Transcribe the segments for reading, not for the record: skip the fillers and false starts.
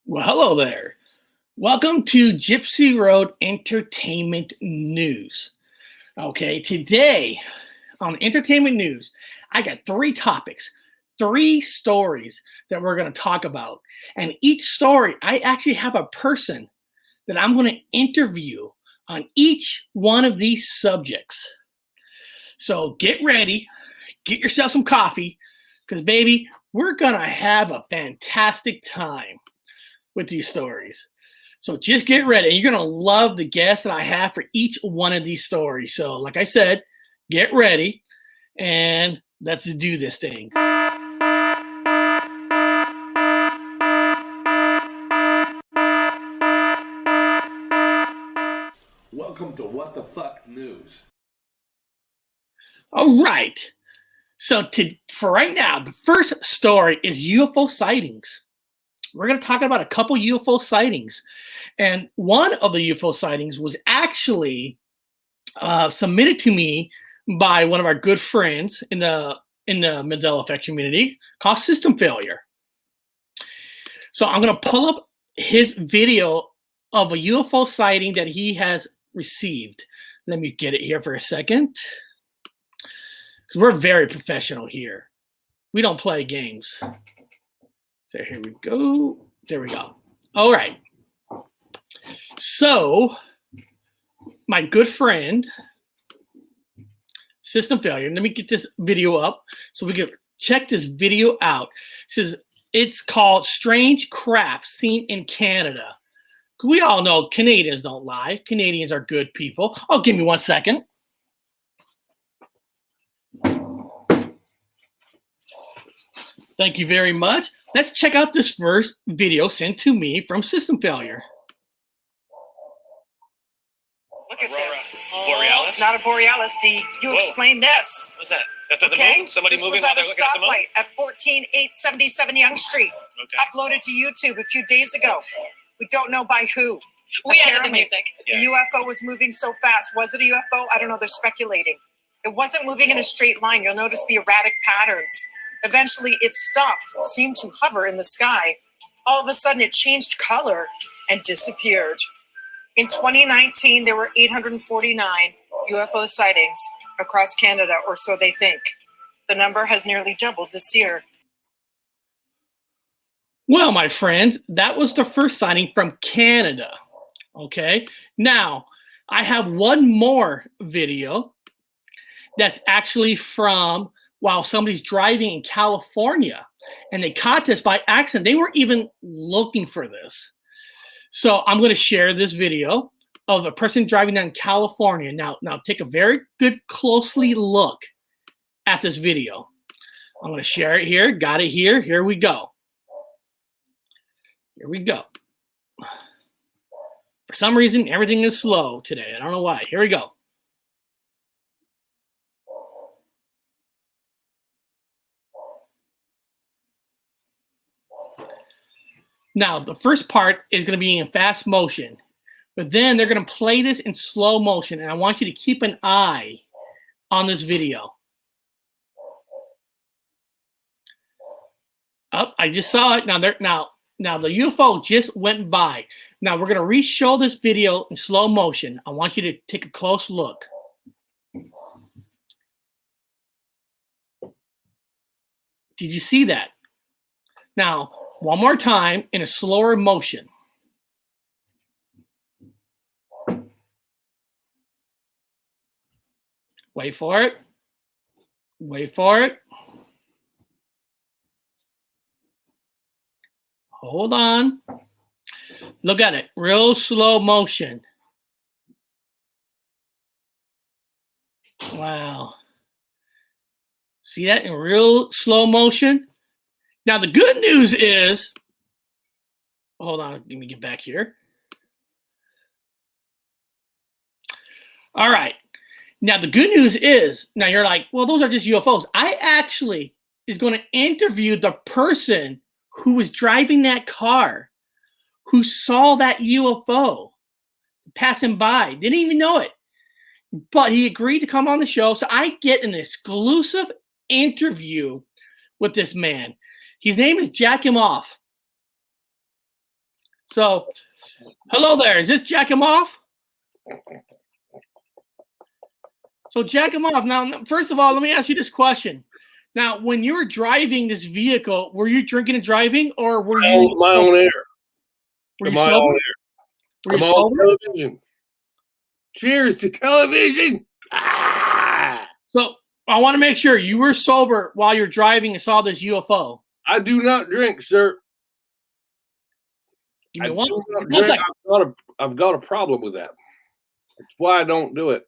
Well, hello there. Welcome to Gypsy Road Entertainment News. Okay, today on Entertainment News, I got three topics, three stories that we're going to talk about. And each story, I actually have a person that I'm going to interview on each one of these subjects. So get ready, get yourself some coffee, because, baby, we're going to have a fantastic time with these stories. So just get ready. You're going to love the guests that I have for each one of these stories. So, like I said, get ready and let's do this thing. Welcome to What the Fuck News. All right. So for right now, the first story is UFO sightings. We're going to talk about a couple UFO sightings. And one of the UFO sightings was actually submitted to me by one of our good friends in the Mandela Effect community called System Failure. So I'm going to pull up his video of a UFO sighting that he has received. Let me get it here for a second. Because we're very professional here. We don't play games. So here we go. There we go. All right. So my good friend, System Failure, let me get this video up so we can check this video out. It says it's called Strange Craft Seen in Canada. We all know Canadians don't lie. Canadians are good people. Oh, give me 1 second. Thank you very much. Let's check out this first video sent to me from System Failure. Look at this. Borealis? Not a Borealis, D. You explain this. What's that? That's the Okay? moon? Somebody this moving was at while a they're looking at the moon? stoplight at 14877 Yonge Street. Okay. Uploaded to YouTube a few days ago. We don't know by who. We added the Apparently, music. Yeah. The UFO was moving so fast. Was it a UFO? I don't know. They're speculating. It wasn't moving in a straight line. You'll notice the erratic patterns. Eventually, it stopped. It seemed to hover in the sky. All of a sudden, it changed color and disappeared. In 2019, there were 849 UFO sightings across Canada, or so they think. The number has nearly doubled this year. Well, my friends, that was the first sighting from Canada. Okay. Now, I have one more video that's actually from while somebody's driving in California and they caught this by accident. They weren't even looking for this. So I'm going to share this video of a person driving down California. Now take a very good, closely look at this video. I'm going to share it here. Got it here. Here we go. Here we go. For some reason, everything is slow today. I don't know why. Here we go. Now, the first part is going to be in fast motion, but then they're going to play this in slow motion, and I want you to keep an eye on this video. Oh, I just saw it. Now the UFO just went by. Now we're going to re-show this video in slow motion. I want you to take a close look. Did you see that? Now, one more time in a slower motion. Wait for it. Wait for it. Hold on. Look at it. Real slow motion. Wow. See that in real slow motion? Now, the good news is, hold on, let me get back here. All right. Now, the good news is, now you're like, well, those are just UFOs. I actually is going to interview the person who was driving that car, who saw that UFO passing by, didn't even know it, but he agreed to come on the show. So I get an exclusive interview with this man. His name is Jack Him Off. So, hello there. Is this Jack him off? So jack him off. Now, first of all, let me ask you this question. Now, when you were driving this vehicle, were you drinking and driving, or were you my own air? Were you My sober? own air. Were you I'm on sober? television. Cheers to television. Ah! So I want to make sure you were sober while you're driving and saw this UFO. I do not drink, sir. Give me I one. do not One drink. second. I've got a problem with that. That's why I don't do it.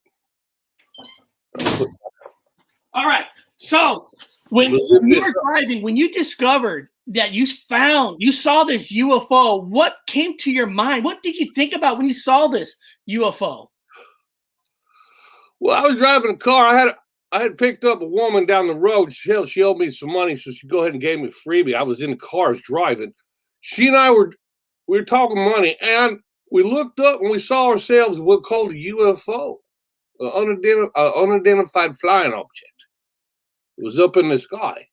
All right. So when you were driving, when you discovered that you saw this UFO, what came to your mind? What did you think about when you saw this UFO? Well, I was driving a car. I had picked up a woman down the road. She owed me some money, so she go ahead and gave me a freebie. I was in the car, I was driving. She and I we were talking money, and we looked up and we saw ourselves what called a UFO, an unidentified flying object. It was up in the sky.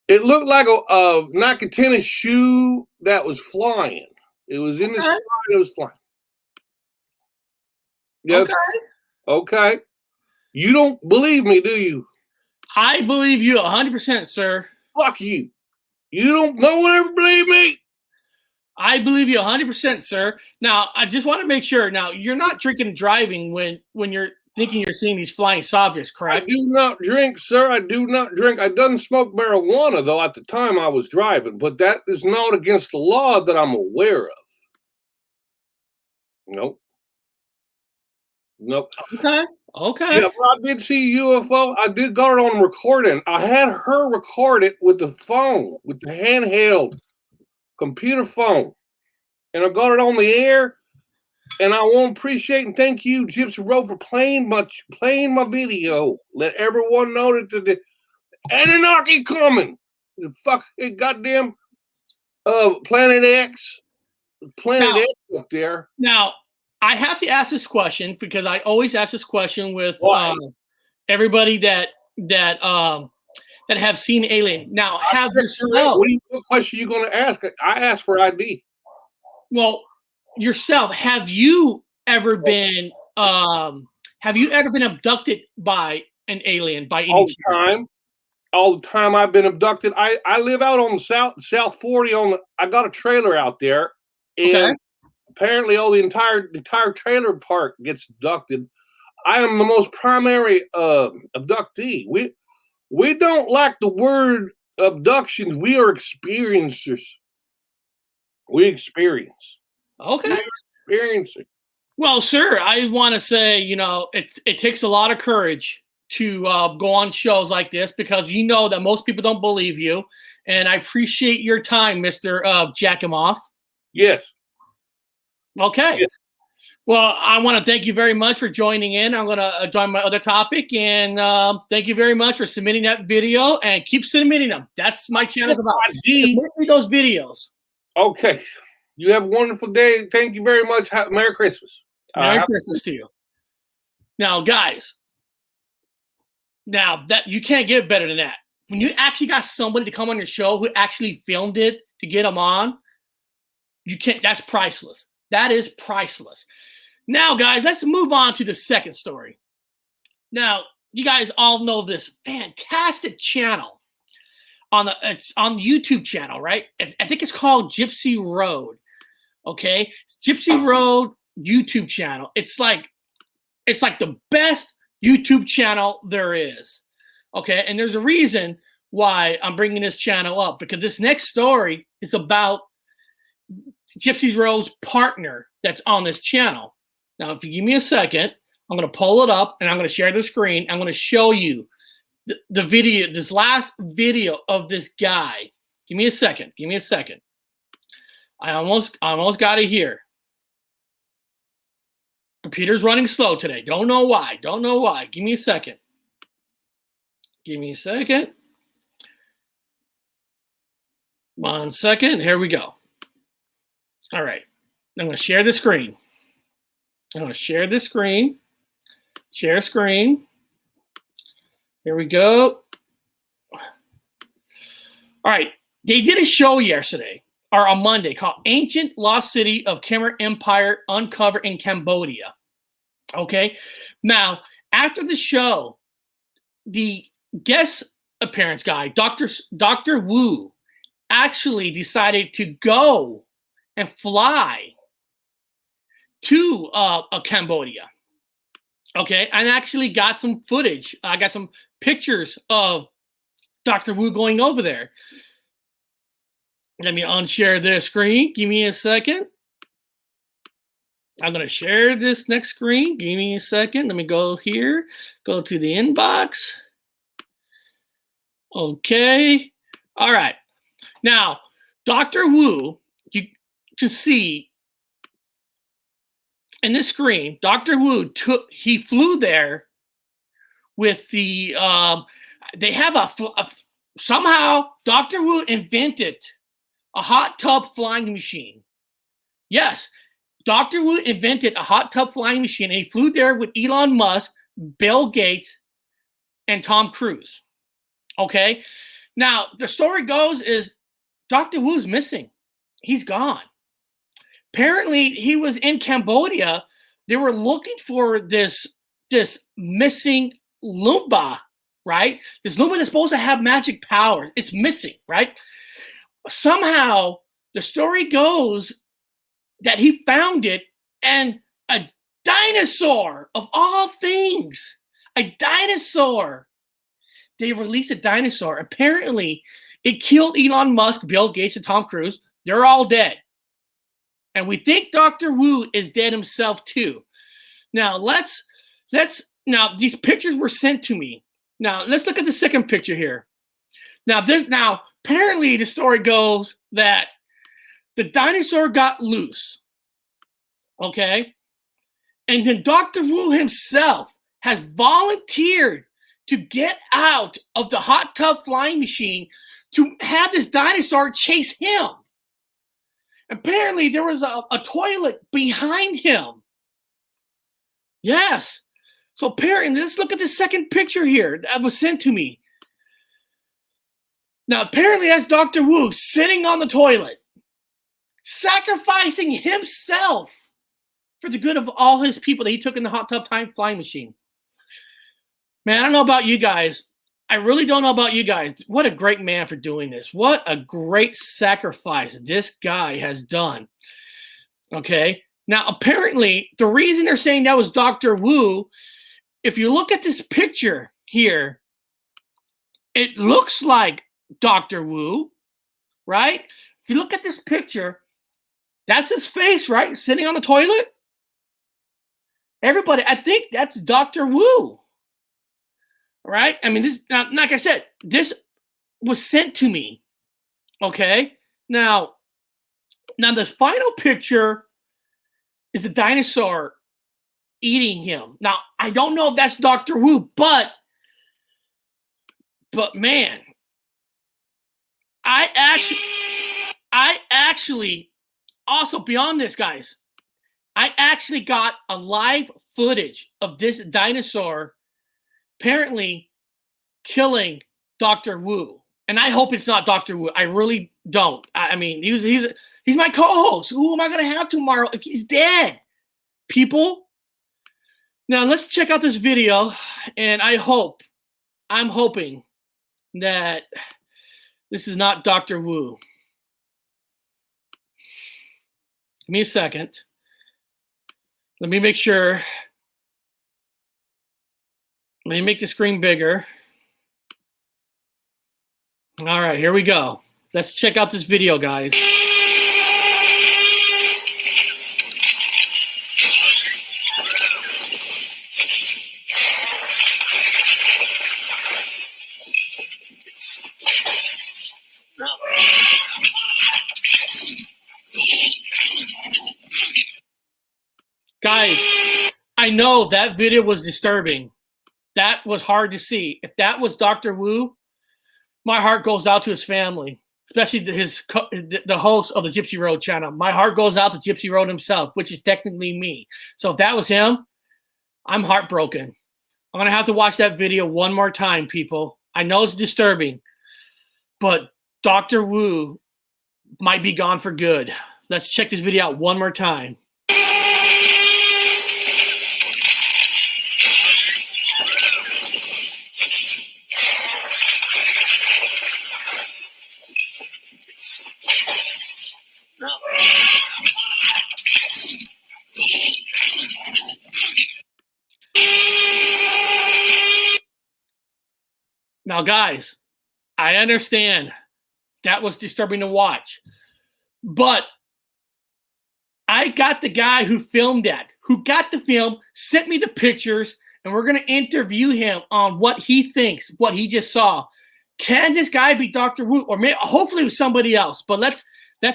It looked like a Nike tennis shoe that was flying. It was in the sky. It was flying. Yes. Okay. You don't believe me, do you? I believe you 100%, sir. Fuck you. No one ever believe me. I believe you 100%, sir. Now, I just want to make sure. Now, you're not drinking and driving when you're thinking you're seeing these flying objects, correct? I do not drink, sir. I do not drink. I didn't smoke marijuana, though, at the time I was driving, but that is not against the law that I'm aware of. Nope. Okay. Yeah, but I did see a UFO. I did got it on recording. I had her record it with the phone, with the handheld computer phone. And I got it on the air. And I want to appreciate and thank you, Gypsy Road, for playing my video. Let everyone know that the Anunnaki coming. The fucking goddamn Planet X up there. Now, I have to ask this question because I always ask this question with everybody that have seen alien. Now, what question are you going to ask? I asked for ID. Well, yourself, have you ever been abducted by an alien by any time? All the time I've been abducted. I live out on the South 40 I got a trailer out there, and apparently the entire trailer park gets abducted. I am the most primary abductee. We don't like the word abductions. We are experiencers. We experience. Okay. We experiencing. Well, sir, I want to say, it takes a lot of courage to go on shows like this because you know that most people don't believe you. And I appreciate your time, Mr. Jack him off. Yes. Okay. Yes. Well, I want to thank you very much for joining in. I'm going to join my other topic. And thank you very much for submitting that video. And keep submitting them. That's my channel's about. Submit me those videos. Okay. You have a wonderful day. Thank you very much. Merry Christmas. Merry Christmas to you. Now, guys, that you can't get better than that. When you actually got somebody to come on your show who actually filmed it to get them on, that's priceless. That is priceless. Now, guys, let's move on to the second story. Now, you guys all know this fantastic channel it's on the YouTube channel, right? I think it's called Gypsy Road. Okay, Gypsy Road YouTube channel. It's like the best YouTube channel there is. Okay, and there's a reason why I'm bringing this channel up because this next story is about Gypsy Road's partner that's on this channel. Now, if you give me a second, I'm going to pull it up and I'm going to share the screen. I'm going to show you the video, this last video of this guy. Give me a second. I almost got it here. Computer's running slow today. Don't know why. Give me a second. One second. Here we go. All right. I'm going to share the screen. Share screen. Here we go. All right. They did a show yesterday. or on Monday, called Ancient Lost City of Khmer Empire Uncovered in Cambodia. Okay. Now, after the show, the guest appearance guy, Dr. Wu, actually decided to go and fly to Cambodia. Okay. And actually got some footage. I got some pictures of Dr. Wu going over there. Let me unshare this screen. Give me a second. I'm going to share this next screen. Give me a second. Let me go here. Go to the inbox. Okay. All right. Now, Dr. Wu, you can see in this screen, Dr. Wu he flew there with the, they have somehow Dr. Wu invented a hot tub flying machine. Yes, Dr. Wu invented a hot tub flying machine, and he flew there with Elon Musk, Bill Gates, and Tom Cruise. Okay? Now, the story goes is Dr. Wu's missing. He's gone. Apparently, he was in Cambodia. They were looking for this missing Lumba, right? This Lumba that's supposed to have magic powers. It's missing, right? Somehow, the story goes that he found it, and a dinosaur, of all things, a dinosaur. They released a dinosaur. Apparently, it killed Elon Musk, Bill Gates, and Tom Cruise. They're all dead. And we think Dr. Wu is dead himself too. Now now these pictures were sent to me. Now let's look at the second picture here. Now apparently the story goes that the dinosaur got loose. Okay? And then Dr. Wu himself has volunteered to get out of the hot tub flying machine to have this dinosaur chase him. Apparently, there was a toilet behind him. Yes. So apparently, let's look at the second picture here that was sent to me. Now, apparently, that's Dr. Wu sitting on the toilet, sacrificing himself for the good of all his people that he took in the hot tub time flying machine. Man, I don't know about you guys. I really don't know about you guys. What a great man for doing this. What a great sacrifice this guy has done. Okay. Now, apparently, the reason they're saying that was Dr. Wu, if you look at this picture here, it looks like Dr. Wu, right? If you look at this picture, that's his face, right? Sitting on the toilet. Everybody, I think that's Dr. Wu. Right? I mean, this, like I said, this was sent to me. Okay? Now this final picture is the dinosaur eating him. Now, I don't know if that's Dr. Wu, but man, I actually, also beyond this, guys, I actually got a live footage of this dinosaur apparently killing Dr. Wu. And I hope it's not Dr. Wu. I really don't. I mean, he's my co-host. Who am I going to have tomorrow if he's dead? People. Now, let's check out this video. And I'm hoping that this is not Dr. Wu. Give me a second. Let me make sure. Let me make the screen bigger. All right, here we go. Let's check out this video, guys. Guys, I know that video was disturbing. That was hard to see. If that was Dr. Wu, my heart goes out to his family, especially the host of the Gypsy Road channel. My heart goes out to Gypsy Road himself, which is technically me. So if that was him, I'm heartbroken. I'm going to have to watch that video one more time, people. I know it's disturbing, but Dr. Wu might be gone for good. Let's check this video out one more time. Now, guys, I understand that was disturbing to watch, but I got the guy who filmed that, who got the film, sent me the pictures, and we're going to interview him on what he thinks, what he just saw. Can this guy be Dr. Wu? Or maybe, hopefully it was somebody else, but let's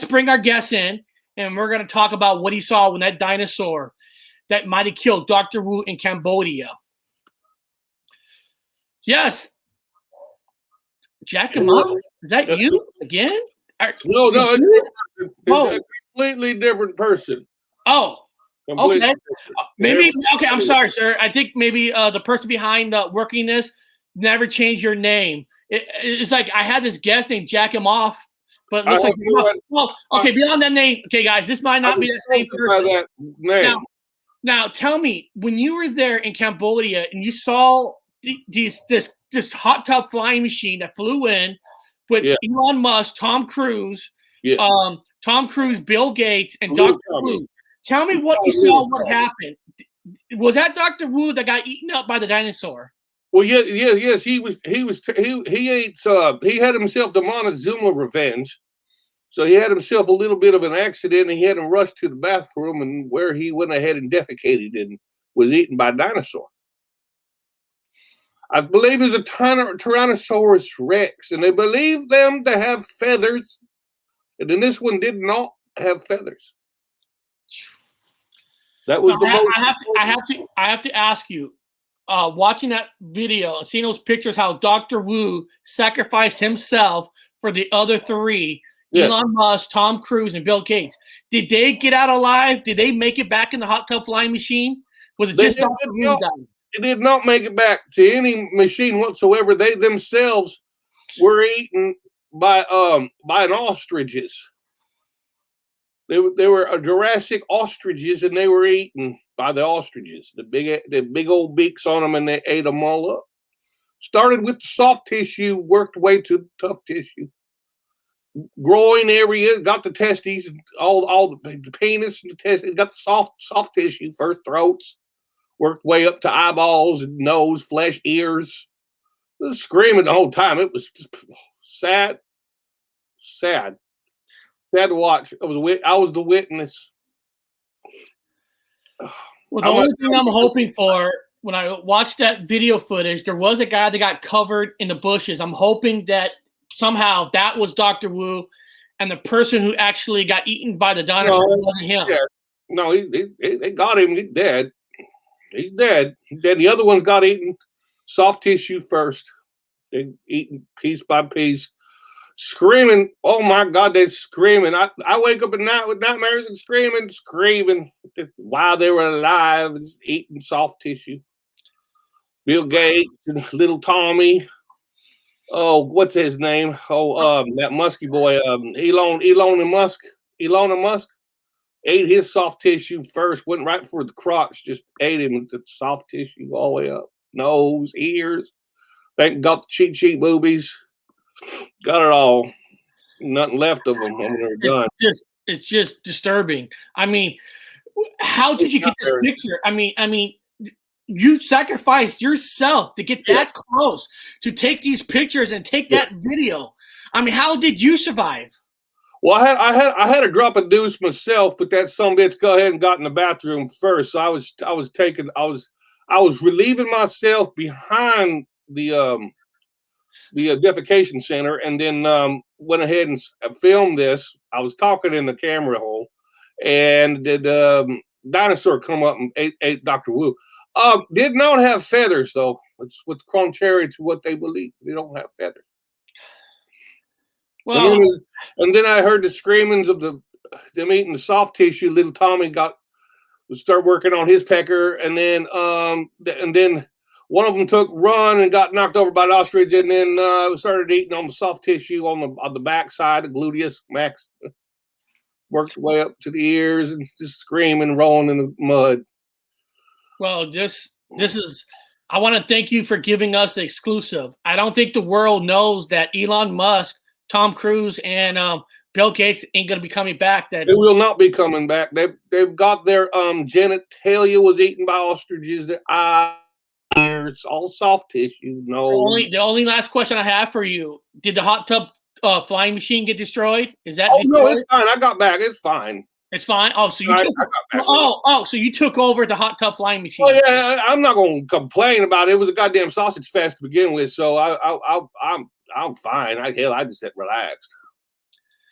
bring our guest in, and we're going to talk about what he saw when that dinosaur that might have killed Dr. Wu in Cambodia. Yes. Jack Amos, is that you again? No, it's a completely different person. Oh, Completely okay. different. Maybe, okay, I'm sorry, sir. I think maybe the person behind working this never changed your name. It's like I had this guest named Jack him off, but it looks like well, okay, beyond that name, okay, guys, this might not be the same person. That name. Now, tell me, when you were there in Cambodia and you saw this hot tub flying machine that flew in with Elon Musk, Tom Cruise, Bill Gates, and Dr. Wu. Tell me what you saw. What happened? Was that Dr. Wu that got eaten up by the dinosaur? Well, yes. He ate. He had himself the Montezuma revenge. So he had himself a little bit of an accident, and he had him rushed to the bathroom, and where he went ahead and defecated and was eaten by a dinosaur. I believe it's a Tyrannosaurus Rex, and they believe them to have feathers, and then this one did not have feathers. That was the most. I have to ask you, watching that video and seeing those pictures, how Dr. Wu sacrificed himself for the other three. Elon Musk, Tom Cruise, and Bill Gates. Did they get out alive? Did they make it back in the hot tub flying machine? Was it just Dr. Wu? They did not make it back to any machine whatsoever. They themselves were eaten by an ostriches. They were Jurassic ostriches, and they were eaten by the ostriches. The big old beaks on them, and they ate them all up. Started with the soft tissue, worked way to the tough tissue. Groin area, got the testes, all the penis and the testes, got the soft tissue first, throats, worked way up to eyeballs and nose, flesh, ears. I was screaming the whole time. It was just sad to watch. I was the witness. Well, the only thing I'm hoping for when I watched that video footage, there was a guy that got covered in the bushes. I'm hoping that somehow that was Dr. Wu, and the person who actually got eaten by the dinosaur wasn't him. Yeah. No, they got him. He's dead. He's dead. The other ones got eaten. Soft tissue first. They eaten piece by piece. Screaming. Oh my God, they're screaming. I wake up at night with nightmares and screaming while they were alive and eating soft tissue. Bill Gates and little Tommy. Oh, what's his name? Oh, that musky boy, Elon Musk ate his soft tissue first, went right for the crotch, just ate him with the soft tissue all the way up. Nose, ears, got the cheek boobies, got it all. Nothing left of them when they're done. It's just disturbing. I mean, how did you get this picture? I mean, you sacrificed yourself to get that close, to take these pictures and take that video. I mean, how did you survive? Well, I had a drop of deuce myself, but that sumbitch go ahead and got in the bathroom first. So I was relieving myself behind the defecation center, and then went ahead and filmed this. I was talking in the camera hole, and the dinosaur come up and ate Dr. Wu. Did not have feathers, though. It's what's contrary to what they believe. They don't have feathers. Well, and then I heard the screamings of them eating the soft tissue. Little Tommy start working on his pecker, and then One of them took run and got knocked over by the ostrich, and then started eating on the soft tissue on the back side, the gluteus max. Worked way up to the ears and just screaming, rolling in the mud. Well, I want to thank you for giving us the exclusive. I don't think the world knows that Elon Musk, Tom Cruise, and Bill Gates ain't going to be coming back. That they will not be coming back. They've got their genitalia was eaten by ostriches. Their ears, all soft tissue. No. The only last question I have for you: did the hot tub flying machine get destroyed? Is that? Oh destroyed? no, it's fine. I got back. It's fine. It's fine. Oh, so you so you took over the hot tub flying machine. Oh yeah, I'm not going to complain about it. It was a goddamn sausage fest to begin with, so I'm fine. I just get relaxed.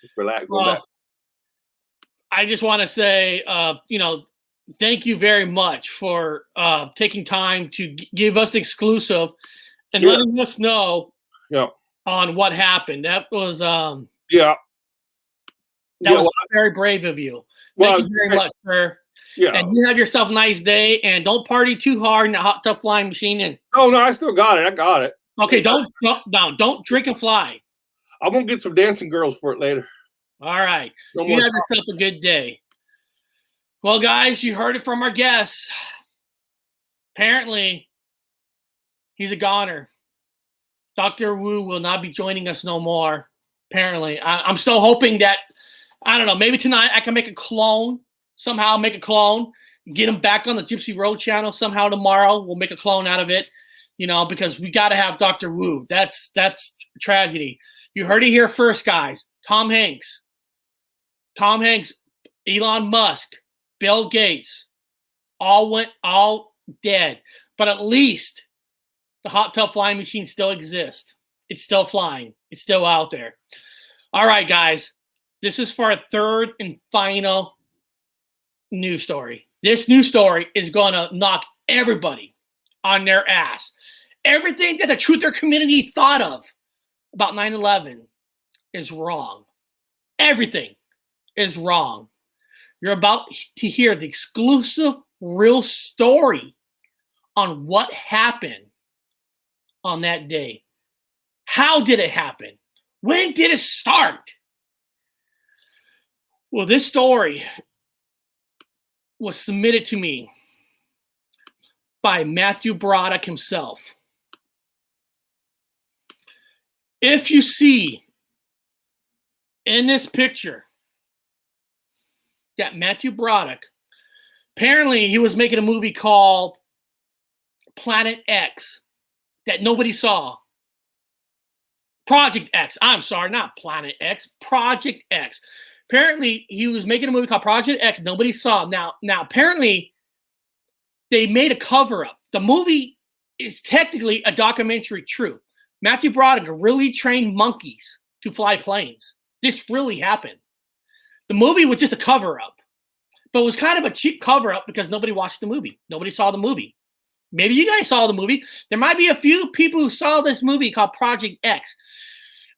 Just relax. Well, I just want to say, thank you very much for taking time to give us the exclusive and letting us know on what happened. That was that was very brave of you. Thank you very much, sir. Yeah. And you have yourself a nice day, and don't party too hard in the hot tub flying machine. No, I still got it. I got it. Okay, don't drink and fly. I'm gonna get some dancing girls for it later. All right. You have yourself a good day. Well, guys, you heard it from our guests. Apparently, he's a goner. Dr. Wu will not be joining us no more. Apparently, I'm still hoping that, I don't know, maybe tonight I can make a clone. Somehow make a clone. Get him back on the Gypsy Road channel. Somehow tomorrow we'll make a clone out of it. Because we got to have Dr. Wu. That's tragedy. You heard it here first, guys. Tom Hanks, Elon Musk, Bill Gates, all dead. But at least the hot tub flying machine still exists. It's still flying. It's still out there. All right, guys. This is for our third and final news story. This news story is going to knock everybody on their ass. Everything that the truther community thought of about 9/11 is wrong. Everything is wrong. You're about to hear the exclusive real story on what happened on that day. How did it happen? When did it start? Well, this story was submitted to me by Matthew Broderick himself. If you see in this picture that Matthew Broderick, apparently he was making a movie called Planet X that nobody saw. Project X. I'm sorry, not Planet X. Project X. Apparently, he was making a movie called Project X. Nobody saw. Now, apparently, they made a cover-up. The movie is technically a documentary, true. Matthew Broderick really trained monkeys to fly planes. This really happened. The movie was just a cover-up. But it was kind of a cheap cover-up because nobody watched the movie. Nobody saw the movie. Maybe you guys saw the movie. There might be a few people who saw this movie called Project X.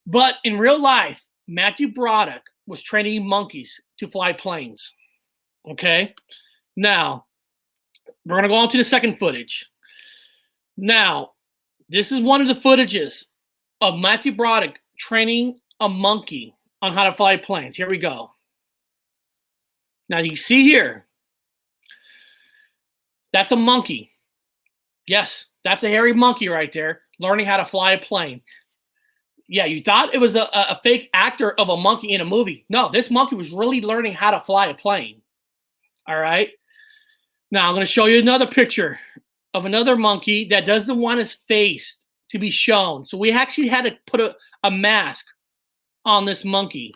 But in real life, Matthew Broderick was training monkeys to fly planes. Okay? Now, we're going to go on to the second footage. Now, this is one of the footages of Matthew Broderick training a monkey on how to fly planes. Here we go. Now, you see here, that's a monkey. Yes, that's a hairy monkey right there, learning how to fly a plane. Yeah, you thought it was a fake actor of a monkey in a movie. No, this monkey was really learning how to fly a plane. All right. Now, I'm going to show you another picture of another monkey that doesn't want his face to be shown. So we actually had to put a mask on this monkey.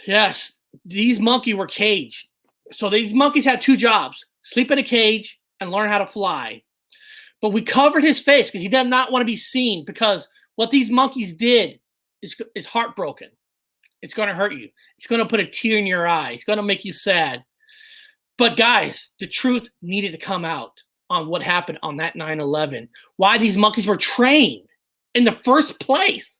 Yes, these monkeys were caged. So these monkeys had two jobs: sleep in a cage and learn how to fly. But we covered his face because he did not want to be seen, because what these monkeys did is heartbroken. It's going to hurt you. It's going to put a tear in your eye. It's going to make you sad. But guys, the truth needed to come out on what happened on that 9/11. Why these monkeys were trained in the first place.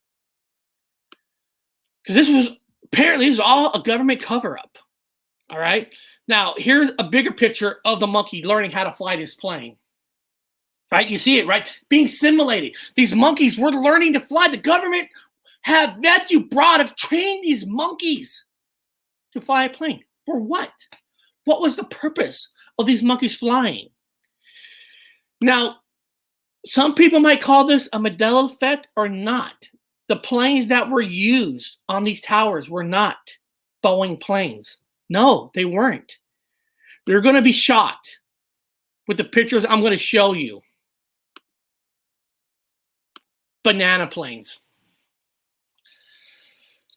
Because this was all a government cover-up. All right? Now, here's a bigger picture of the monkey learning how to fly this plane. Right? You see it, right? Being simulated. These monkeys were learning to fly. The government have Matthew Broderick trained these monkeys to fly a plane. For what? What was the purpose of these monkeys flying? Now, some people might call this a Mandela effect or not. The planes that were used on these towers were not Boeing planes. No, they weren't. They're going to be shot with the pictures I'm going to show you. Banana planes.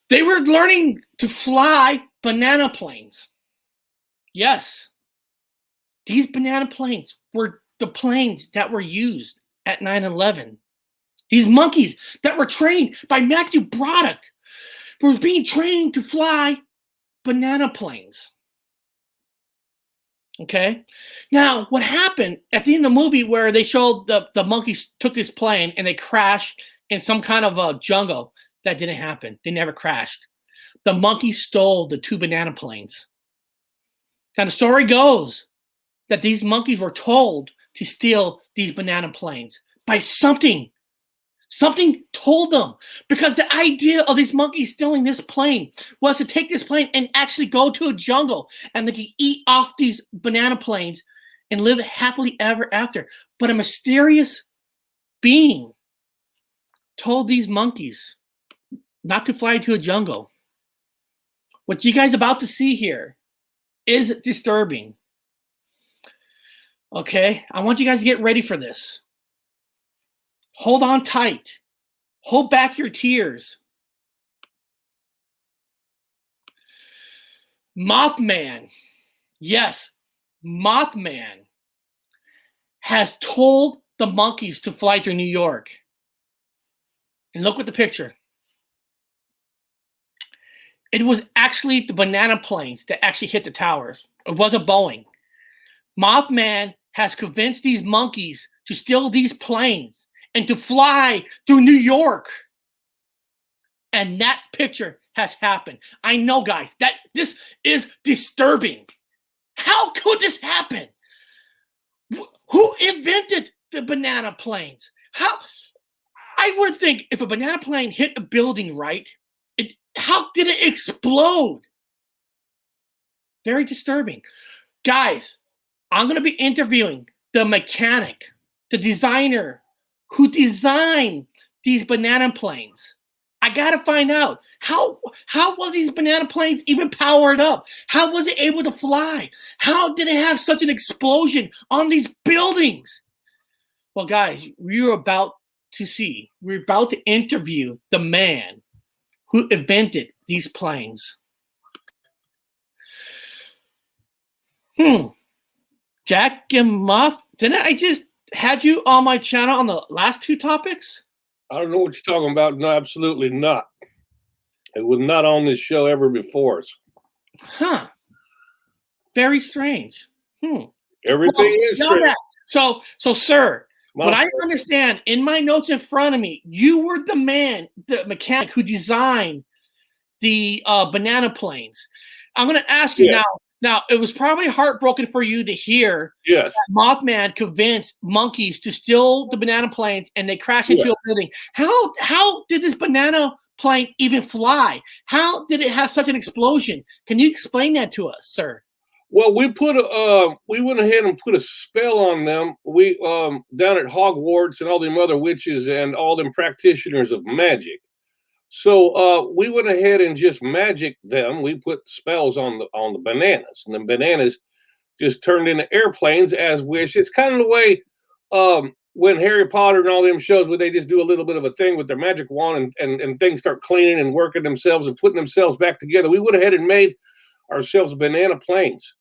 They were learning to fly banana planes. Yes. These banana planes were the planes that were used at 9/11. These monkeys that were trained by Matthew Broderick were being trained to fly banana planes. Okay? Now, what happened at the end of the movie where they showed the monkeys took this plane and they crashed in some kind of a jungle, that didn't happen. They never crashed. The monkeys stole the 2 banana planes. Now, the story goes that these monkeys were told to steal these banana planes by something. Something told them, because the idea of these monkeys stealing this plane was to take this plane and actually go to a jungle and they could eat off these banana planes and live happily ever after. But a mysterious being told these monkeys not to fly to a jungle. What you guys are about to see here is disturbing. Okay, I want you guys to get ready for this. Hold on tight. Hold back your tears. Mothman, yes, Mothman has told the monkeys to fly to New York. And look at the picture. It was actually the banana planes that actually hit the towers. It wasn't Boeing. Mothman has convinced these monkeys to steal these planes and to fly through New York. And that picture has happened. I know, guys, that this is disturbing. How could this happen? Who invented the banana planes? How? I would think if a banana plane hit a building, right? How did it explode? Very disturbing. Guys, I'm going to be interviewing the mechanic, the designer who designed these banana planes. I got to find out how was these banana planes even powered up? How was it able to fly? How did it have such an explosion on these buildings? Well, guys, we're about to interview the man who invented these planes. Jack and Muff, didn't I just had you on my channel on the last 2 topics? I don't know what you're talking about. No, absolutely not. It was not on this show ever before. Huh. Very strange. Everything is strange. So, sir, what I understand in my notes in front of me, you were the man, the mechanic who designed the banana planes. I'm going to ask you now. Now, it was probably heartbroken for you to hear that Mothman convinced monkeys to steal the banana planes and they crash into a building. How did this banana plane even fly? How did it have such an explosion? Can you explain that to us, sir? Well, we went ahead and put a spell on them. We down at Hogwarts and all them other witches and all them practitioners of magic. So we went ahead and just magicked them. We put spells on the bananas, and the bananas just turned into airplanes as wish. It's kind of the way when Harry Potter and all them shows where they just do a little bit of a thing with their magic wand and things start cleaning and working themselves and putting themselves back together. We went ahead and made ourselves banana planes.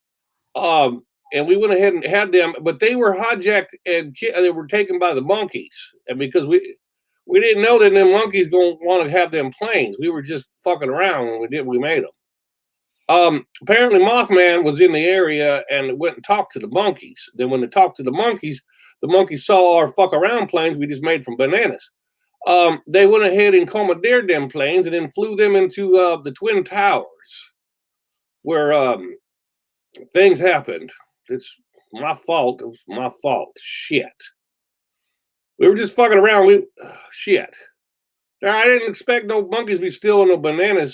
And we went ahead and had them, but they were hijacked and they were taken by the monkeys. And because we didn't know that them monkeys gonna want to have them planes. We were just fucking around when we made them. Apparently Mothman was in the area and went and talked to the monkeys. Then when they talked to the monkeys saw our fuck around planes we just made from bananas. They went ahead and commandeered them planes and then flew them into the Twin Towers, where things happened. It's my fault. It was my fault. Shit. We were just fucking around. Shit. Now, I didn't expect no monkeys to be stealing no banana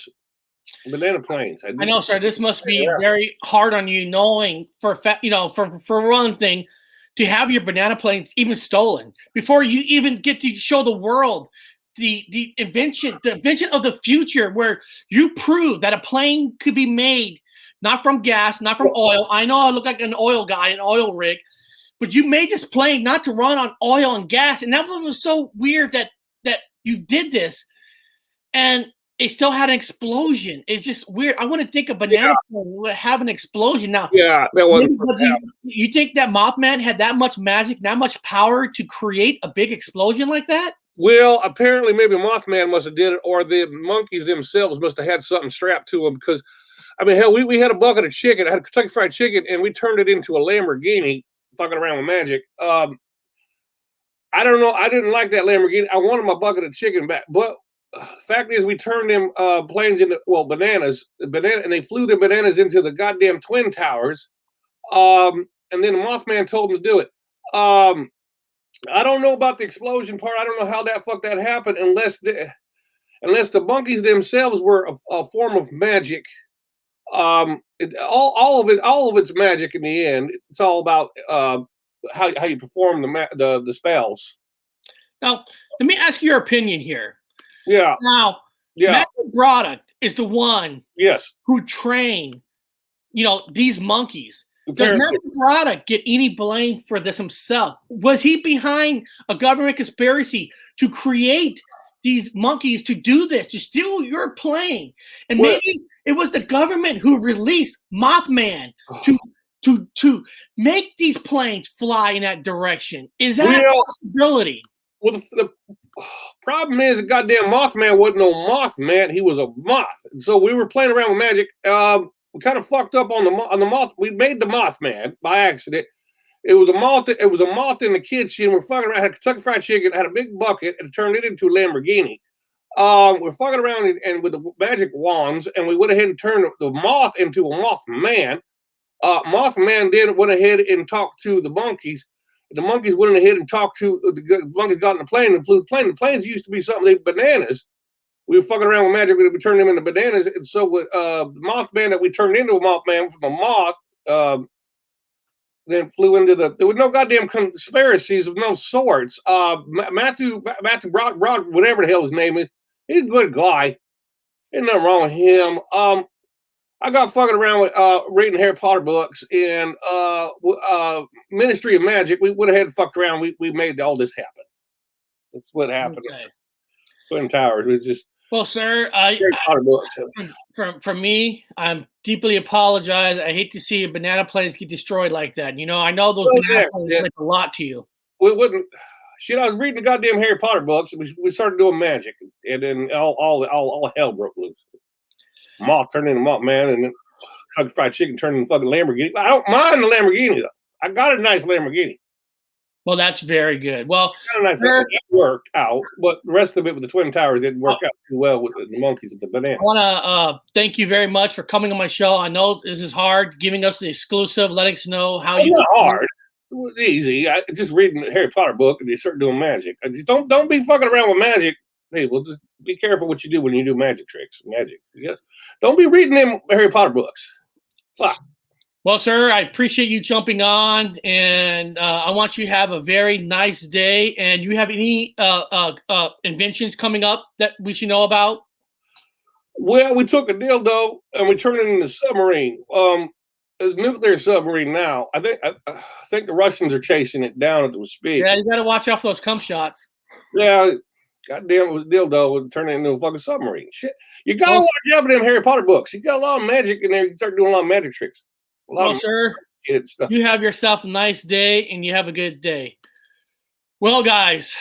planes. I know, sir. This must be very hard on you, knowing for one thing, to have your banana planes even stolen before you even get to show the world the invention of the future, where you prove that a plane could be made not from gas, not from oil. I know I look like an oil guy, an oil rig, but you made this plane not to run on oil and gas, and that was so weird that you did this, and it still had an explosion. It's just weird. I want to think a banana plane would have an explosion. Now, yeah, that wasn't. You think that Mothman had that much magic, that much power to create a big explosion like that? Well, apparently, maybe Mothman must have did it, or the monkeys themselves must have had something strapped to them. Because, I mean, hell, we had a bucket of chicken. I had Kentucky Fried Chicken, and we turned it into a Lamborghini, fucking around with magic. I don't know. I didn't like that Lamborghini. I wanted my bucket of chicken back. But the fact is, we turned them planes into, bananas, and they flew the bananas into the goddamn Twin Towers. And then the Mothman told them to do it. I don't know about the explosion part. I don't know how that happened, unless the monkeys themselves were a form of magic. All of it's magic in the end. It's all about how you perform the spells. Now, let me ask your opinion here. Yeah. Now, Matthew Broderick is the one who trained, these monkeys. Does Matthew Broderick get any blame for this himself? Was he behind a government conspiracy to create these monkeys to do this, to steal your plane? And maybe it was the government who released Mothman to make these planes fly in that direction. Is that a possibility? Well, the problem is the goddamn Mothman wasn't no Mothman. He was a moth. And so we were playing around with magic. We kind of fucked up on the moth. We made the Mothman by accident. It was a moth. It was a moth in the kitchen. We're fucking around. Had Kentucky Fried Chicken. Had a big bucket and turned it into a Lamborghini. We're fucking around and with the magic wands, and we went ahead and turned the moth into a Mothman. Mothman then went ahead and talked to the monkeys. The monkeys went ahead and talked to the monkeys. Got in the plane and flew the plane. The planes used to be something bananas. We were fucking around with magic. We turned them into bananas. And so with the Mothman that we turned into a Mothman from a moth, then flew into there was no goddamn conspiracies of no sorts. Matthew Brock, whatever the hell his name is, he's a good guy. Ain't nothing wrong with him. I got fucking around with reading Harry Potter books and Ministry of Magic. We went ahead and fucked around. We made all this happen. That's what happened. Okay. Twin Towers. It was just. Well, sir, for me, I'm deeply apologize. I hate to see banana planes get destroyed like that. I know those banana planes meant a lot to you. We wouldn't. Shit, I was reading the goddamn Harry Potter books. And we started doing magic, and then all hell broke loose. Moth turned into Mothman, and then Kentucky Fried Chicken turned into fucking Lamborghini. I don't mind the Lamborghini though. I got a nice Lamborghini. Well, that's very good. Well, that worked out, but the rest of it with the Twin Towers didn't work out too well with the monkeys and the banana. I want to thank you very much for coming on my show. I know this is hard, giving us the exclusive, letting us know how you. Not hard. It was easy. Just reading the Harry Potter book and you start doing magic. Don't be fucking around with magic. Hey, well, just be careful what you do when you do magic tricks. Don't be reading them Harry Potter books. Fuck. Well, sir, I appreciate you jumping on, and I want you to have a very nice day. And you have any inventions coming up that we should know about? Well, we took a dildo and we turned it into a submarine. It's a nuclear submarine now. I think the Russians are chasing it down at the speed. Yeah, you got to watch out for those cum shots. Yeah, goddamn, it was a dildo and turn it into a fucking submarine. Shit, you gotta watch out for them Harry Potter books. You got a lot of magic in there. You start doing a lot of magic tricks. Well, sir, you have yourself a nice day, and you have a good day. Well, guys,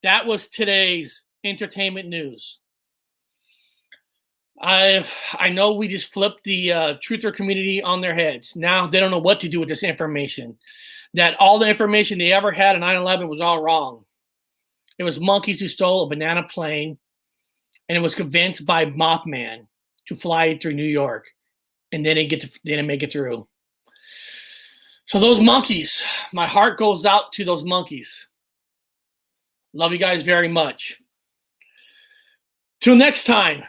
that was today's entertainment news. I know we just flipped the truther community on their heads. Now they don't know what to do with this information. That all the information they ever had on 9/11 was all wrong. It was monkeys who stole a banana plane, and it was convinced by Mothman to fly it through New York. And they didn't make it through. So those monkeys, my heart goes out to those monkeys. Love you guys very much. Till next time,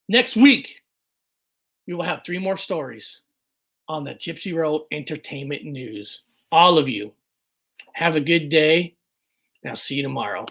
next week, we will have 3 more stories on the Gypsy Road Entertainment News. All of you, have a good day, and I'll see you tomorrow.